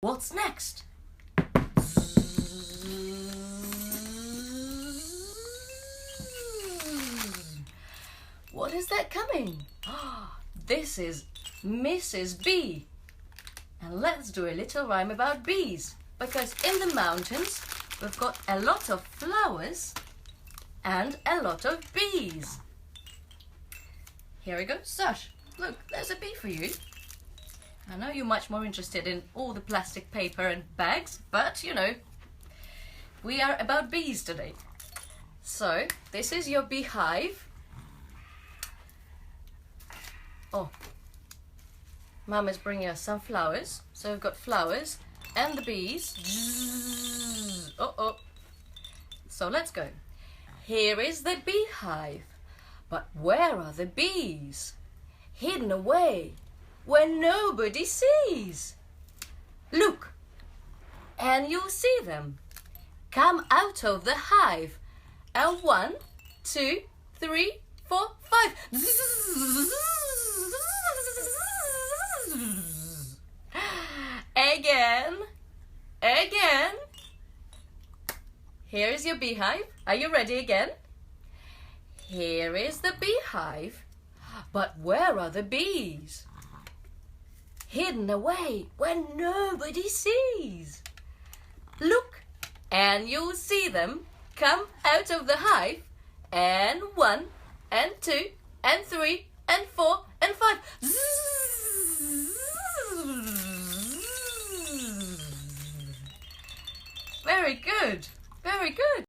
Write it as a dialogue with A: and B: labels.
A: What's next? What is that coming? This is Mrs. Bee. And let's do a little rhyme about bees. Because in the mountains, we've got a lot of flowers and a lot of bees. Here we go. Sash, look, there's a bee for you. I know you're much more interested in all the plastic paper and bags, but you know, we are about bees today. So, this is your beehive. Oh, Mum is bringing us some flowers. So we've got flowers and the bees. So let's go. Here is the beehive. But where are the bees? Hidden away where nobody sees. Look, and you'll see them. Come out of the hive. And 1, 2, 3, 4, 5. Again. Here is your beehive. Are you ready again? Here is the beehive. But where are the bees? Hidden away where nobody sees. Look, and you'll see them come out of the hive. And 1, and 2, and 3, and 4, and 5. Very good. Very good.